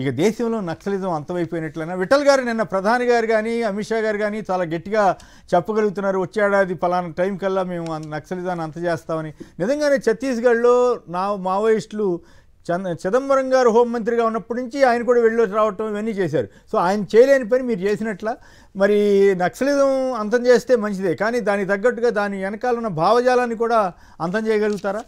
ఇక దేశంలో నక్సలిజం అంతమైపోయినట్లయినా విఠల్ గారు నిన్న ప్రధాని గారు కానీ అమిత్ షా గారు కానీ చాలా గట్టిగా చెప్పగలుగుతున్నారు, వచ్చే ఏడాది పలానా టైం కల్లా మేము నక్సలిజాన్ని అంత చేస్తామని. నిజంగానే ఛత్తీస్గఢ్లో మావోయిస్టులు చిదంబరం గారు హోంమంత్రిగా ఉన్నప్పటి నుంచి ఆయన కూడా వెళ్ళి రావటం ఇవన్నీ చేశారు. సో ఆయన చేయలేని పని మీరు చేసినట్ల. మరి నక్సలిజం అంతం చేస్తే మంచిదే, కానీ దానికి తగ్గట్టుగా దాని వెనకాల ఉన్న భావజాలాన్ని కూడా అంతం చేయగలుగుతారా?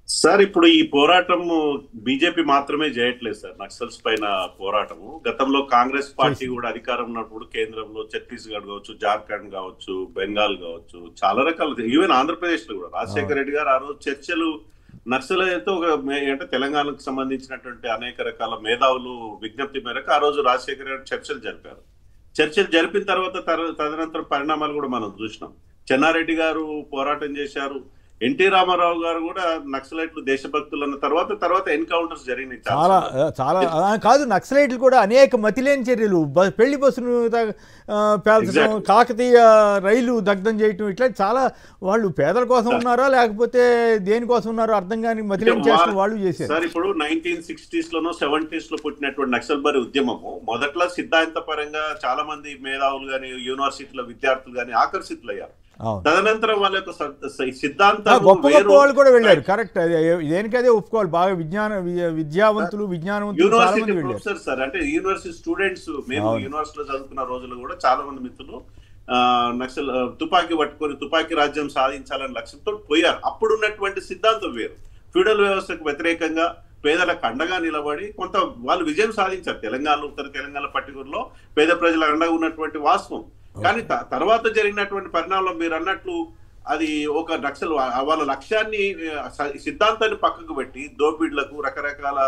సార్ ఇప్పుడు ఈ పోరాటము బీజేపీ మాత్రమే చేయట్లేదు సార్. నక్సల్స్ పైన పోరాటము గతంలో కాంగ్రెస్ పార్టీ కూడా అధికారం ఉన్నప్పుడు కేంద్రంలో ఛత్తీస్గఢ్ కావచ్చు, జార్ఖండ్ కావచ్చు, బెంగాల్ కావచ్చు, చాలా రకాల ఈవెన్ ఆంధ్రప్రదేశ్ లో కూడా రాజశేఖర రెడ్డి గారు ఆ రోజు చర్చలు నక్సలైతో అంటే తెలంగాణకు సంబంధించినటువంటి అనేక రకాల మేధావులు విజ్ఞప్తి మేరకు ఆ రోజు రాజశేఖర రెడ్డి చర్చలు జరిపారు. చర్చలు జరిపిన తర్వాత తదనంతరం పరిణామాలు కూడా మనం చూసినాం. చెన్నారెడ్డి గారు పోరాటం చేశారు, ఎన్టీ రామారావు గారు కూడా నక్సలైట్లు దేశభక్తులు అన్న తర్వాత ఎన్కౌంటర్స్ జరిగినాయి చాలా చాలా. కాదు, నక్సలైట్లు కూడా అనేక మతిలేని చర్యలు, పెళ్లి బస్సును పేల్చడం, కాకతీయ రైలు దగ్ధం చేయటం, ఇట్లా చాలా. వాళ్ళు పేదల కోసం ఉన్నారా లేకపోతే దేనికోసం ఉన్నారో అర్థం కాని మతిలేని చేసిన వాళ్ళు చేశారు సార్. ఇప్పుడు 1960s లోనో 70s లో పుట్టినటువంటి నక్సల్బరీ ఉద్యమము మొదట్లో సిద్ధాంత పరంగా చాలా మంది మేధావులు కానీ యూనివర్సిటీల విద్యార్థులు కానీ ఆకర్షితులయ్యారు. తదనంతరం వాళ్ళ యొక్క సిద్ధాంతాలు వాళ్ళు కూడా వెళ్ళారు. కరెక్ట్, దేనికదే ఒప్పుకోవాలి. బాగా విద్యావంతులు యూనివర్సిటీ ప్రొఫెసర్ సార్, అంటే యూనివర్సిటీ స్టూడెంట్స్. మేము యూనివర్సిటీలో చదువుకున్న రోజులు కూడా చాలా మంది మిత్రులు నక్సల్ తుపాకీ పట్టుకొని తుపాకీ రాజ్యం సాధించాలని లక్ష్యంతో పోయారు. అప్పుడున్నటువంటి సిద్ధాంతం వేరు. ఫ్యూడల్ వ్యవస్థకు వ్యతిరేకంగా పేదలకు అండగా నిలబడి కొంత వాళ్ళు విజయం సాధించారు. తెలంగాణలో, ఉత్తర తెలంగాణ పర్టికులర్లో పేద ప్రజల అండగా ఉన్నటువంటి వాస్తవం. కానీ తర్వాత జరిగినటువంటి పరిణామంలో మీరు అన్నట్లు అది ఒక నక్సల్ వాళ్ళ లక్ష్యాన్ని సిద్ధాంతాన్ని పక్కకు పెట్టి దోపిడ్లకు రకరకాల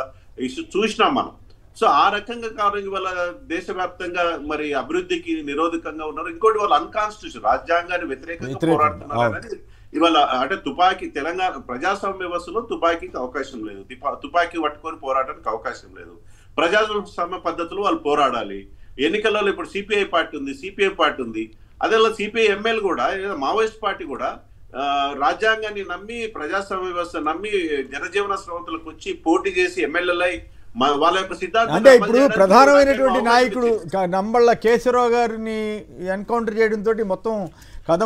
ఇష్యూ చూసినాం మనం. సో ఆ రకంగా కావడం వల్ల దేశవ్యాప్తంగా మరి అభివృద్ధికి నిరోధకంగా ఉన్నారు. ఇంకోటి వాళ్ళు అన్కాన్స్టిట్యూషన్ రాజ్యాంగాన్ని వ్యతిరేకంగా పోరాడుతున్నారు అనేది ఇవాళ. అంటే తుపాకీ తెలంగాణ ప్రజాస్వామ్య వ్యవస్థలో తుపాకీకి అవకాశం లేదు, తుపాకీ పట్టుకొని పోరాటానికి అవకాశం లేదు. ప్రజాస్వామ్య పద్ధతులు వాళ్ళు పోరాడాలి. ఎన్నికలలో ఇప్పుడు సిపిఐ పార్టీ ఉంది, సిపిఎం పార్టీ ఉంది. అదే సిపిఐ ఎమ్మెల్యే కూడా మావోయిస్ట్ పార్టీ కూడా రాజ్యాంగాన్ని నమ్మి ప్రజాస్వామ్య వ్యవస్థ నమ్మి జనజీవన స్రవంతులకు వచ్చి పోటీ చేసి ఎమ్మెల్యేలై వాళ్ళ యొక్క సిద్ధాంతం. అంటే ఇప్పుడు ప్రధానమైనటువంటి నాయకుడు నంబళ్ళ కేశవరావు గారిని ఎన్కౌంటర్ చేయడంతో మొత్తం కథ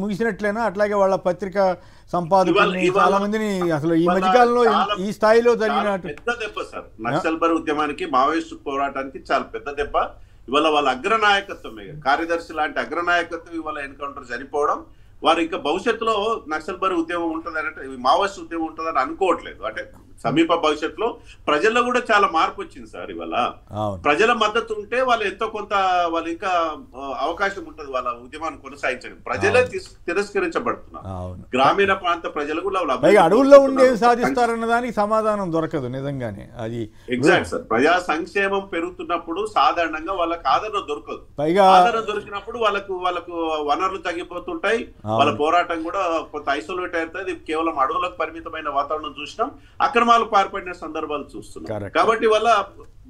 ముగిసినట్లేనా? అట్లాగే వాళ్ళ పత్రిక సంపాదకుల్ని చాలా మందిని అసలు ఈ మధ్యకాలంలో ఈ స్థాయిలో జరిగిన పెద్ద దెబ్బ సార్. నక్సల్బరీ ఉద్యమానికి, మావోయిస్టు పోరాటానికి చాలా పెద్ద దెబ్బ. ఇవాళ వాళ్ళ అగ్రనాయకత్వమే, కార్యదర్శి లాంటి అగ్రనాయకత్వం ఇవాళ ఎన్కౌంటర్ చనిపోవడం. వారు ఇంకా భవిష్యత్తులో నక్సల్బరీ ఉద్యమం ఉంటుందని, అంటే మావోయిస్ట్ ఉద్యమం ఉంటుందని అనుకోవట్లేదు. అంటే సమీప భవిష్యత్తులో ప్రజల్లో కూడా చాలా మార్పు వచ్చింది సార్. ఇవాళ ప్రజల మద్దతు ఉంటే వాళ్ళు ఎంతో కొంత వాళ్ళు ఇంకా అవకాశం ఉంటుంది వాళ్ళ ఉద్యమాన్ని కొనసాగించడం. ప్రజలే తిరస్కరించబడుతున్నారు. గ్రామీణ ప్రాంత ప్రజలు కూడా అడవుల్లో ఉండేవి సాధిస్తారన్న దానికి సమాధానం దొరకదు నిజంగానే. అది ఎగ్జాక్ట్ సార్. ప్రజా సంక్షేమం పెరుగుతున్నప్పుడు సాధారణంగా వాళ్ళకి ఆదరణ దొరకదు. ఆదరణ దొరికినప్పుడు వాళ్ళకు వనరులు తగ్గిపోతుంటాయి. వాళ్ళ పోరాటం కూడా కొంత ఐసోలేట్ అవుతుంది. కేవలం అడవులకు పరిమితమైన వాతావరణం చూసినాం, అక్రమాలు పాల్పడిన సందర్భాలు చూస్తున్నాం. కాబట్టి వల్ల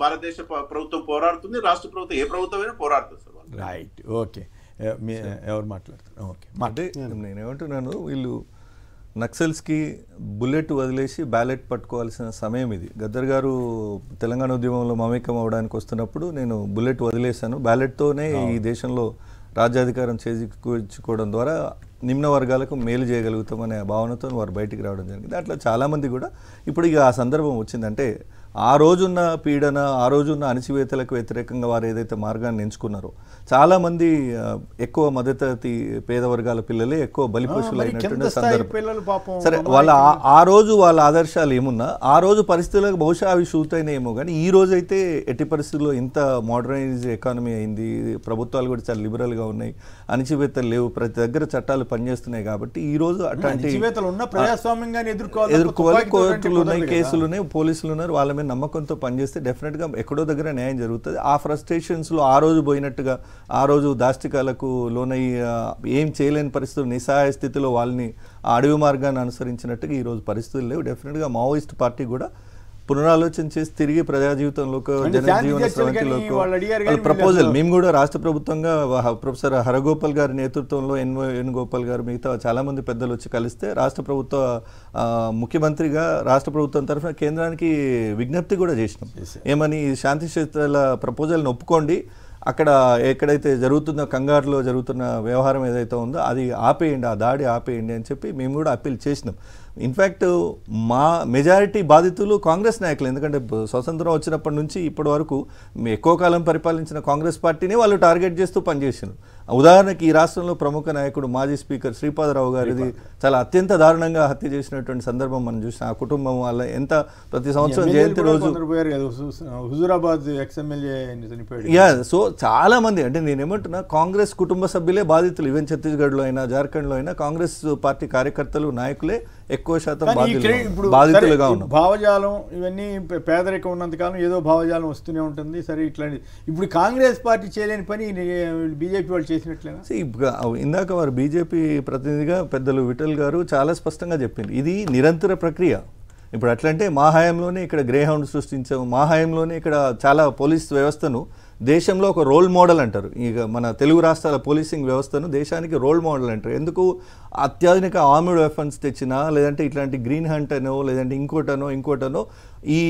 భారతదేశ ప్రభుత్వం పోరాడుతుంది, రాష్ట్ర ప్రభుత్వం ఏ ప్రభుత్వమైనా పోరాడుతుంది సార్. Right, okay. ఎవరు మాట్లాడుతున్నారు? ఓకే, అంటే నేనేమంటున్నాను, వీళ్ళు నక్సల్స్కి బుల్లెట్ వదిలేసి బ్యాలెట్ పట్టుకోవాల్సిన సమయం ఇది. గద్దర్ గారు తెలంగాణ ఉద్యమంలో మమేకం అవడానికి వస్తున్నప్పుడు నేను బుల్లెట్ వదిలేశాను, బ్యాలెట్తోనే ఈ దేశంలో రాజ్యాధికారం చేజిక్కోవడం ద్వారా నిమ్న వర్గాలకు మేలు చేయగలుగుతామనే భావనతో వారు బయటికి రావడం జరిగింది. అట్లా చాలామంది కూడా ఇప్పుడు ఇక ఆ సందర్భం వచ్చిందంటే ఆ రోజున్న పీడన, ఆ రోజున్న అణచివేతలకు వ్యతిరేకంగా వారు ఏదైతే మార్గాన్ని ఎంచుకున్నారో చాలామంది ఎక్కువ మధ్యతరగతి పేద వర్గాల పిల్లలే ఎక్కువ బలిపశువులు అయినటువంటి సందర్భం. సరే, వాళ్ళ ఆ రోజు వాళ్ళ ఆదర్శాలు ఏమున్నా ఆ రోజు పరిస్థితులకు బహుశా అవి షూట్ అయినాయేమో, కానీ ఈ రోజు అయితే ఎట్టి పరిస్థితుల్లో ఇంత మోడర్నైజ్ ఎకానమీ అయింది, ప్రభుత్వాలు కూడా చాలా లిబరల్గా ఉన్నాయి, అణచివేతలు లేవు, ప్రతి దగ్గర చట్టాలు పనిచేస్తున్నాయి. కాబట్టి ఈ రోజు అట్లాంటి ఎదుర్కోవాలి, కోర్టులు ఉన్నాయి, కేసులు ఉన్నాయి, పోలీసులు ఉన్నారు, వాళ్ళ మీద నమ్మకంతో పనిచేస్తే డెఫినెట్గా ఎక్కడో దగ్గర న్యాయం జరుగుతుంది. ఆ ఫ్రస్ట్రేషన్స్లో ఆ రోజు పోయినట్టుగా ఆ రోజు దాష్టికాలకు లోనై ఏం చేయలేని పరిస్థితులు, నిస్సహాయ స్థితిలో వాళ్ళని ఆ అడవి మార్గాన్ని అనుసరించినట్టుగా ఈరోజు పరిస్థితులు లేవు. డెఫినెట్గా మావోయిస్ట్ పార్టీ కూడా పునరాలోచన చేసి తిరిగి ప్రజా జీవితంలోకి జనజీవన స్రవంతిలోకి ప్రపోజల్ మేము కూడా రాష్ట్ర ప్రభుత్వంగా ప్రొఫెసర్ హరగోపాల్ గారి నేతృత్వంలో ఎన్ గోపాల్ గారు మిగతా చాలా మంది పెద్దలు వచ్చి కలిస్తే రాష్ట్ర ప్రభుత్వ ముఖ్యమంత్రిగా రాష్ట్ర ప్రభుత్వం తరఫున కేంద్రానికి విజ్ఞప్తి కూడా చేసినాం. ఏమని శాంతి క్షేత్రాల ప్రపోజల్ని ఒప్పుకోండి, అక్కడ ఎక్కడైతే జరుగుతున్న కంగారులో జరుగుతున్న వ్యవహారం ఏదైతే ఉందో అది ఆపేయండి, ఆ దాడి ఆపేయండి అని చెప్పి మేము కూడా అప్పీల్ చేసినాం. ఇన్ఫ్యాక్ట్ మా మెజారిటీ బాధితులు కాంగ్రెస్ నాయకులు, ఎందుకంటే స్వతంత్రం వచ్చినప్పటి నుంచి ఇప్పటి వరకు ఎక్కువ కాలం పరిపాలించిన కాంగ్రెస్ పార్టీని వాళ్ళు టార్గెట్ చేస్తూ పనిచేసినారు. ఉదాహరణకి ఈ రాష్ట్రంలో ప్రముఖ నాయకుడు మాజీ స్పీకర్ శ్రీపాదరావు గారిది చాలా అత్యంత దారుణంగా హత్య చేసినటువంటి సందర్భం మనం చూసిన. ఆ కుటుంబం వల్ల ఎంత ప్రతి సంవత్సరం జయంతి రోజు సో చాలా మంది, అంటే నేనేమంటున్నా కాంగ్రెస్ కుటుంబ సభ్యులే బాధితులు. ఈవెన్ ఛత్తీస్గఢ్లో అయినా జార్ఖండ్లో అయినా కాంగ్రెస్ పార్టీ కార్యకర్తలు నాయకులే ఎక్కువ శాతం బాధితులుగా ఉన్నారు. భావజాలం ఇవన్నీ పేదరికం ఉన్నంతకాలం ఏదో భావజాలం వస్తూనే ఉంటుంది. సరే ఇట్లాంటి ఇప్పుడు కాంగ్రెస్ పార్టీ చేయలేని పని బీజేపీ వాళ్ళు చేసినట్లేనా? ఇందాక వారు బీజేపీ ప్రతినిధిగా పెద్దలు విఠల్ గారు చాలా స్పష్టంగా చెప్పింది, ఇది నిరంతర ప్రక్రియ. ఇప్పుడు అట్లంటే మా హయాంలోనే ఇక్కడ గ్రే హౌండ్ సృష్టించాము, మా హయాంలోనే ఇక్కడ చాలా పోలీస్ వ్యవస్థను దేశంలో ఒక రోల్ మోడల్ అంటారు. ఇక మన తెలుగు రాష్ట్రాల పోలీసింగ్ వ్యవస్థను దేశానికి రోల్ మోడల్ అంటారు. ఎందుకు అత్యాధునిక ఆర్మ్డ్ వెపన్స్ తెచ్చినా, లేదంటే ఇట్లాంటి గ్రీన్ హంట్ అనో, లేదంటే ఇంకోటనో ఈ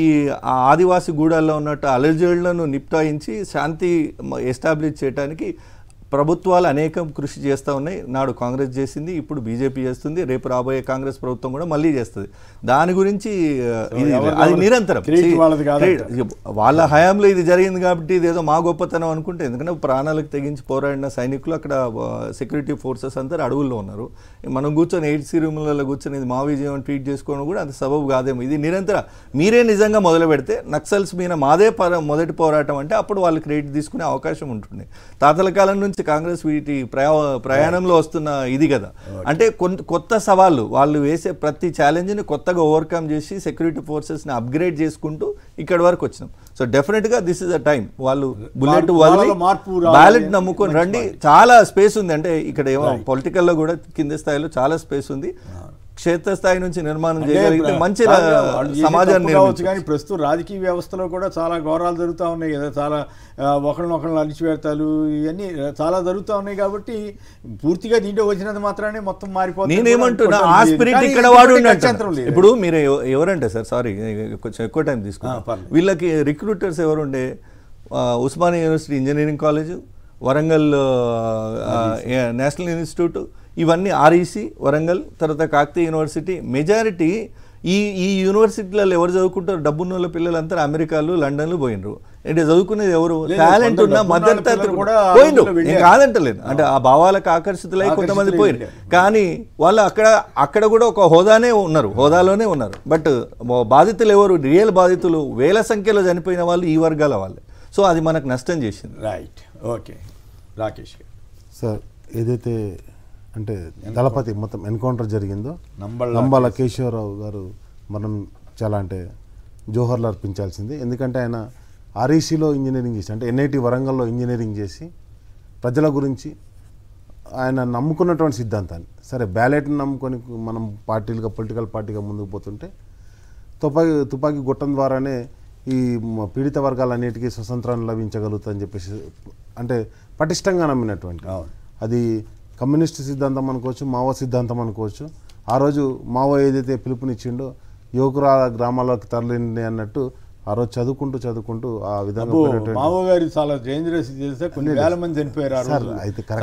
ఆదివాసీ గూడాల్లో ఉన్నట్టు అలజడులను నిప్టాయించి శాంతి ఎస్టాబ్లిష్ చేయడానికి ప్రభుత్వాలు అనేకం కృషి చేస్తూ ఉన్నాయి. నాడు కాంగ్రెస్ చేసింది, ఇప్పుడు బీజేపీ చేస్తుంది, రేపు రాబోయే కాంగ్రెస్ ప్రభుత్వం కూడా మళ్ళీ చేస్తుంది. దాని గురించి అది నిరంతరం వాళ్ళ హయాంలో ఇది జరిగింది కాబట్టి ఇదేదో మా గొప్పతనం అనుకుంటే, ఎందుకంటే ప్రాణాలకు తెగించి పోరాడిన సైనికులు అక్కడ సెక్యూరిటీ ఫోర్సెస్ అంతా అడవుల్లో ఉన్నారు. మనం కూర్చొని 8 రూములలో కూర్చొని ఇది మా విజయం ట్వీట్ చేసుకోవడం కూడా అంత సబబు కాదేమో. ఇది నిరంతరం మీరే నిజంగా మొదలు పెడితే నక్సల్స్ మీద మాదే మొదటి పోరాటం అంటే అప్పుడు వాళ్ళు క్రెడిట్ తీసుకునే అవకాశం ఉంటుంది. తాతల కాలం నుంచి కాంగ్రెస్ వీటి ప్రయాణంలో వస్తున్న ఇది కదా. అంటే కొత్త సవాళ్ళు వాళ్ళు వేసే ప్రతి ఛాలెంజ్ని కొత్తగా ఓవర్కమ్ చేసి సెక్యూరిటీ ఫోర్సెస్ని అప్గ్రేడ్ చేసుకుంటూ ఇక్కడి వరకు వచ్చినాం. సో డెఫినెట్గా దిస్ ఇస్ అ టైం. వాళ్ళు బుల్లెట్ వదిలి బ్యాలెట్ నమ్ముకొని రండి. చాలా స్పేస్ ఉంది, అంటే ఇక్కడ ఏమో పొలిటికల్లో కూడా కింద స్థాయిలో చాలా స్పేస్ ఉంది. క్షేత్రస్థాయి నుంచి నిర్మాణం చేయగలిగితే మంచి సమాజాన్ని కావచ్చు. కానీ ప్రస్తుతం రాజకీయ వ్యవస్థలో కూడా చాలా ఘోరాలు జరుగుతూ ఉన్నాయి కదా, చాలా ఒకళ్ళనొకళ్ళు అణిచివేతాలు ఇవన్నీ చాలా జరుగుతూ ఉన్నాయి. కాబట్టి పూర్తిగా దీంట్లో వచ్చినంత మాత్రానే మొత్తం మారిపోతుంది. నేనేమంటున్నా ఆ స్పిరిట్ ఇక్కడ వాడు. ఇప్పుడు మీరు ఎవరంటే సార్, సారీ కొంచెం ఎక్కువ టైం తీసుకున్నాం, వీళ్ళకి రిక్రూటర్స్ ఎవరుండే? Osmania university engineering college, Warangal national institute, ఇవన్నీ ఆర్ఈసి వరంగల్, తర్వాత కాకతీయ యూనివర్సిటీ. మెజారిటీ ఈ యూనివర్సిటీలలో ఎవరు చదువుకుంటారు? డబ్బున్న వాళ్ళ పిల్లలంతా అమెరికాలు లండన్లు పోయినరు. అంటే చదువుకునేది ఎవరు? టాలెంట్ ఉన్న మధ్య పోయిండ్రు, నేను కాదంటలేదు. అంటే ఆ భావాలకు ఆకర్షితులై కొంతమంది పోయిరు. కానీ వాళ్ళు అక్కడ కూడా ఒక హోదాలోనే ఉన్నారు. బట్ బాధితులు ఎవరు? రియల్ బాధితులు వేల సంఖ్యలో చనిపోయిన వాళ్ళు ఈ వర్గాల వాళ్ళే. సో అది మనకు నష్టం చేసింది. Right, okay. రాకేష్ సార్, ఏదైతే అంటే దళపతి మొత్తం ఎన్కౌంటర్ జరిగిందో, నంబాల కేశవరావు గారు మనం చాలా అంటే జోహర్లు అర్పించాల్సింది. ఎందుకంటే ఆయన ఆర్ఈసీలో ఇంజనీరింగ్ చేసి, అంటే ఎన్ఐటి వరంగల్లో ఇంజనీరింగ్ చేసి ప్రజల గురించి ఆయన నమ్ముకున్నటువంటి సిద్ధాంతాన్ని, సరే బ్యాలెట్ని నమ్ముకొని మనం పొలిటికల్ పార్టీగా ముందుకు పోతుంటే తుపాకీ గొట్టం ద్వారానే ఈ పీడిత వర్గాలన్నిటికీ స్వతంత్రాన్ని లభించగలుగుతుందని చెప్పేసి అంటే పటిష్టంగా నమ్మినటువంటి, అది కమ్యూనిస్ట్ సిద్ధాంతం అనుకోవచ్చు, మావో సిద్ధాంతం అనుకోవచ్చు. ఆ రోజు మావో ఏదైతే పిలుపునిచ్చిండో యువకురాల గ్రామాలకు తరలింది అన్నట్టు ఆ రోజు చదువుకుంటూ ఆ విధంగా మావో గారి చాలా డేంజరస్ చేస్తే కొన్ని వేల మంది చనిపోయారు.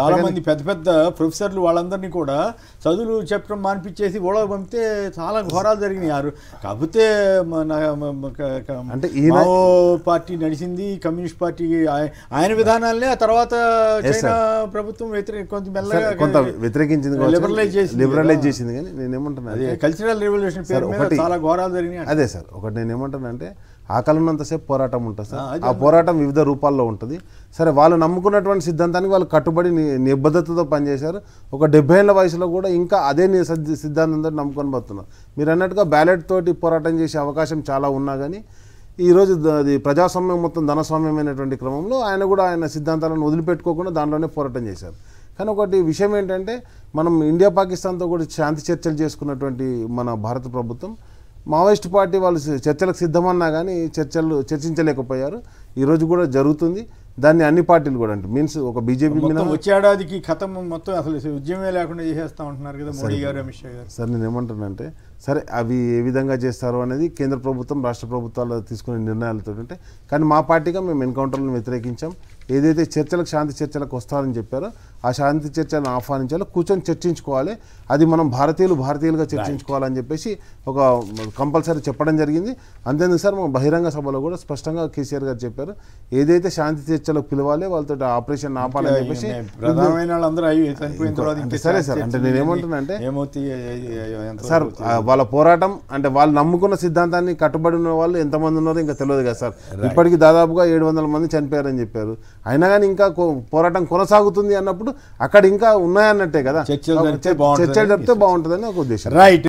చాలా మంది పెద్ద పెద్ద ప్రొఫెసర్లు వాళ్ళందరినీ కూడా చదువులు చెప్పడం మానిపించేసి ఓడకు పంపితే చాలా ఘోరాలు జరిగినాయి. కాకపోతే అంటే మావో పార్టీ నడిచింది, కమ్యూనిస్ట్ పార్టీ ఆయన విధానాలనే ఆ తర్వాత చైనా ప్రభుత్వం కొంత వ్యతిరేకించింది, లిబరలైజ్ చేసింది. కానీ నేనేమంటున్నా, అదే కల్చరల్ రెవల్యూషన్ పేరు మీద చాలా ఘోరాలు జరిగినాయి. అదే సార్, ఒకటి నేనేమంటానంటే ఆకలినంతసేపు పోరాటం ఉంటుంది సార్. ఆ పోరాటం వివిధ రూపాల్లో ఉంటుంది. సరే, వాళ్ళు నమ్ముకున్నటువంటి సిద్ధాంతానికి వాళ్ళు కట్టుబడి నిబద్ధతతో పనిచేశారు. ఒక 70 ఏళ్ల వయసులో కూడా ఇంకా అదే సిద్ధాంతంతో నమ్ముకొని పోతున్నారు. మీరు అన్నట్టుగా బ్యాలెట్ తోటి పోరాటం చేసే అవకాశం చాలా ఉన్నా కానీ ఈరోజు అది ప్రజాస్వామ్యం మొత్తం ధనస్వామ్యమైనటువంటి క్రమంలో ఆయన కూడా ఆయన సిద్ధాంతాలను వదిలిపెట్టుకోకుండా దాంట్లోనే పోరాటం చేశారు. కానీ ఒకటి విషయం ఏంటంటే, మనం ఇండియా పాకిస్తాన్తో కూడా శాంతి చర్చలు చేసుకున్నటువంటి మన భారత ప్రభుత్వం మావోయిస్ట్ పార్టీ వాళ్ళు చర్చలకు సిద్ధమన్నా కానీ చర్చించలేకపోయారు. ఈరోజు కూడా జరుగుతుంది. దాన్ని అన్ని పార్టీలు కూడా అంటే మీన్స్ ఒక బీజేపీ వచ్చే ఏడాదికి ఖతం మొత్తం అసలు ఉద్యమే లేకుండా చేసేస్తా ఉంటున్నారు కదా మోడీ గారు, అమిత్ షా గారు. సార్ నేను ఏమంటానంటే సరే అవి ఏ విధంగా చేస్తారు అనేది కేంద్ర ప్రభుత్వం రాష్ట్ర ప్రభుత్వాలు తీసుకునే నిర్ణయాలతో ఉంటాయి. కానీ మా పార్టీగా మేము ఎన్కౌంటర్లను వ్యతిరేకించాం. ఏదైతే చర్చలకు శాంతి చర్చలకు వస్తారని చెప్పారో ఆ శాంతి చర్చలను ఆహ్వానించాలో, కూర్చొని చర్చించుకోవాలి. అది మనం భారతీయులుగా చర్చించుకోవాలని చెప్పేసి ఒక కంపల్సరీ చెప్పడం జరిగింది. అంతేందుకు సార్ మా బహిరంగ సభలో కూడా స్పష్టంగా కేసీఆర్ గారు చెప్పారు, ఏదైతే శాంతి చర్చలకు పిలవాలి వాళ్ళతో ఆపరేషన్ ఆపాలని చెప్పేసి. సరే సార్ అంటే నేను ఏమంటున్నా అంటే సార్ వాళ్ళ పోరాటం అంటే వాళ్ళు నమ్ముకున్న సిద్ధాంతాన్ని కట్టుబడి ఉన్న వాళ్ళు ఎంతమంది ఉన్నారో ఇంకా తెలియదు కదా సార్. ఇప్పటికీ దాదాపుగా 700 మంది చనిపోయారని చెప్పారు. అయినా కానీ ఇంకా పోరాటం కొనసాగుతుంది అన్నప్పుడు అక్కడ ఇంకా ఉన్నాయన్నట్టే కదా. చర్చలు జరిపితే బాగుంటుందని ఒక ఉద్దేశం. రైట్.